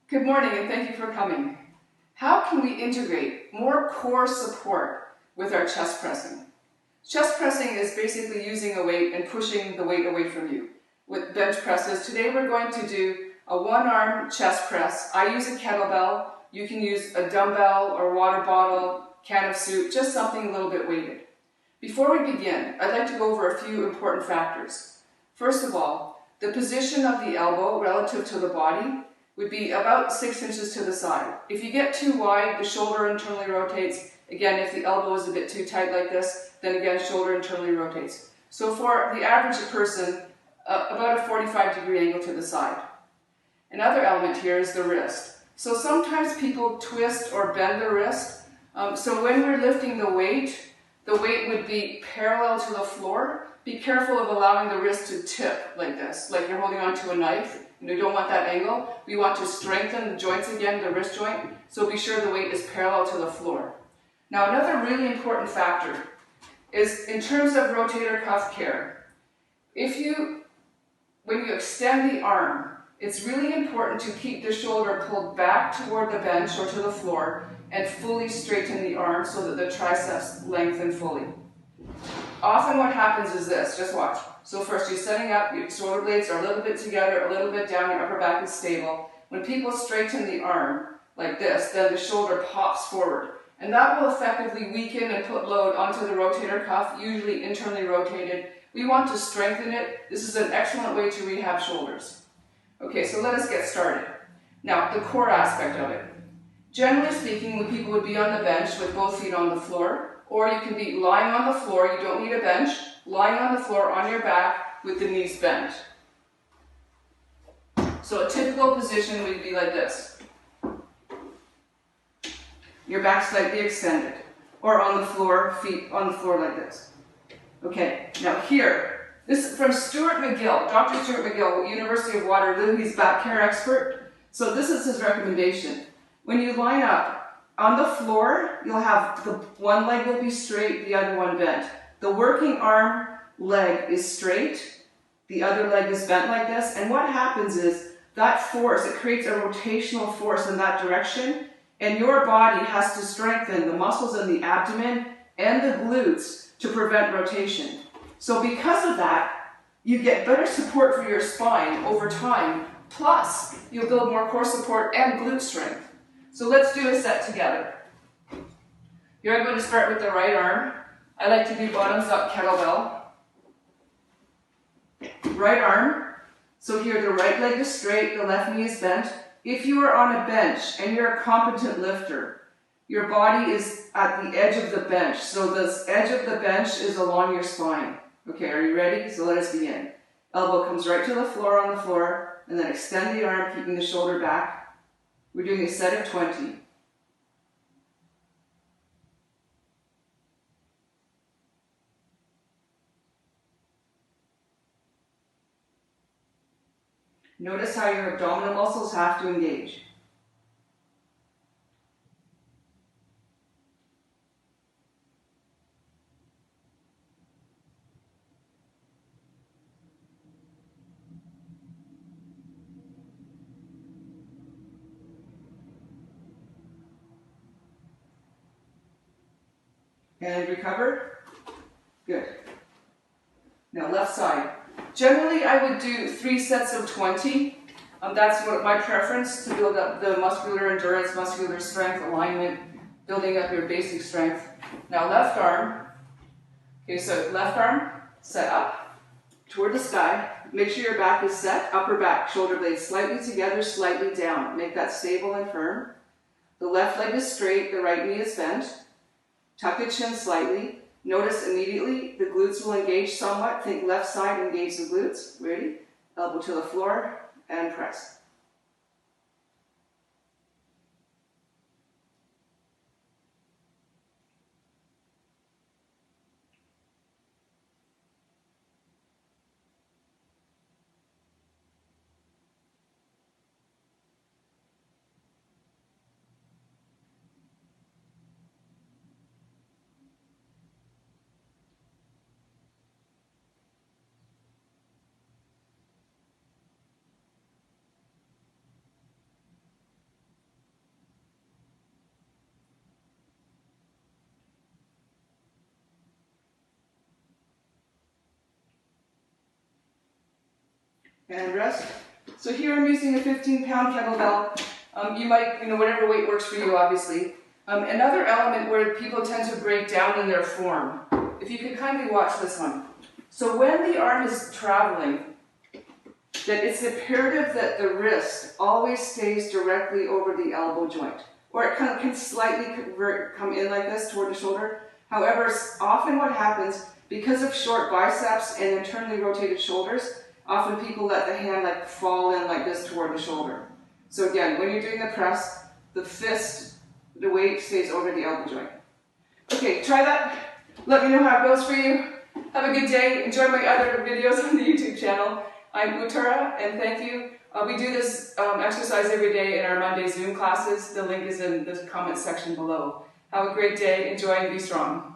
Good morning and thank you for coming. How can we integrate more core support with our chest pressing? Chest pressing is basically using a weight and pushing the weight away from you. With bench presses, today we're going to do a one-arm chest press. I use a kettlebell. You can use a dumbbell or water bottle, can of soup, just something a little bit weighted. Before we begin, I'd like to go over a few important factors. First of all, the position of the elbow relative to the body would be about 6 inches to the side. If you get too wide, the shoulder internally rotates. Again, if the elbow is a bit too tight like this, then again, shoulder internally rotates. So for the average person, about a 45-degree angle to the side. Another element here is the wrist. So sometimes people twist or bend the wrist. So when we're lifting the weight would be parallel to the floor. Be careful of allowing the wrist to tip like this, like you're holding onto a knife. We don't want that angle. We want to strengthen the joints again, the wrist joint, so be sure the weight is parallel to the floor. Now another really important factor is in terms of rotator cuff care. When you extend the arm, it's really important to keep the shoulder pulled back toward the bench or to the floor and fully straighten the arm so that the triceps lengthen fully. Often what happens is this, just watch. So first you're setting up, your shoulder blades are a little bit together, a little bit down, your upper back is stable. When people straighten the arm like this, then the shoulder pops forward. And that will effectively weaken and put load onto the rotator cuff, usually internally rotated. We want to strengthen it. This is an excellent way to rehab shoulders. Okay, so let us get started. Now, the core aspect of it. Generally speaking, when people would be on the bench with both feet on the floor, or you can be lying on the floor, you don't need a bench, lying on the floor on your back with the knees bent. So a typical position would be like this. Your back slightly extended, or on the floor, feet on the floor like this. Okay, now here, this is from Stuart McGill, Dr. Stuart McGill, University of Waterloo, he's back care expert. So this is his recommendation. When you line up, on the floor, you'll have the one leg will be straight, the other one bent. The working arm leg is straight, the other leg is bent like this, and what happens is that force, it creates a rotational force in that direction, and your body has to strengthen the muscles in the abdomen and the glutes to prevent rotation. So because of that, you get better support for your spine over time, plus you'll build more core support and glute strength. So let's do a set together. You're going to start with the right arm. I like to do bottoms up kettlebell. Right arm. So here the right leg is straight, the left knee is bent. If you are on a bench and you're a competent lifter, your body is at the edge of the bench. So the edge of the bench is along your spine. Okay, are you ready? So let us begin. Elbow comes right to the floor on the floor, and then extend the arm, keeping the shoulder back. We're doing a set of 20. Notice how your abdominal muscles have to engage. And recover. Good. Now left side. Generally I would do 3 sets of 20. That's what my preference, to build up the muscular endurance, muscular strength, alignment, building up your basic strength. Now left arm. Okay, so left arm, set up toward the sky. Make sure your back is set, upper back, shoulder blades slightly together, slightly down. Make that stable and firm. The left leg is straight, the right knee is bent. Tuck the chin slightly. Notice immediately the glutes will engage somewhat. Think left side, engage the glutes. Ready? Elbow to the floor and press. and rest. So here I'm using a 15-pound kettlebell. You might, whatever weight works for you, obviously. Another element where people tend to break down in their form. If you could kindly watch this one. So when the arm is traveling, that it's imperative that the wrist always stays directly over the elbow joint. Or it kind of can slightly come in like this toward the shoulder. However, often what happens, because of short biceps and internally rotated shoulders, often people let the hand fall in like this toward the shoulder. So again, when you're doing the press, the fist, the weight stays over the elbow joint. Okay, try that. Let me know how it goes for you. Have a good day. Enjoy my other videos on the YouTube channel. I'm Uttara, and thank you. We do this exercise every day in our Monday Zoom classes. The link is in the comment section below. Have a great day. Enjoy and be strong.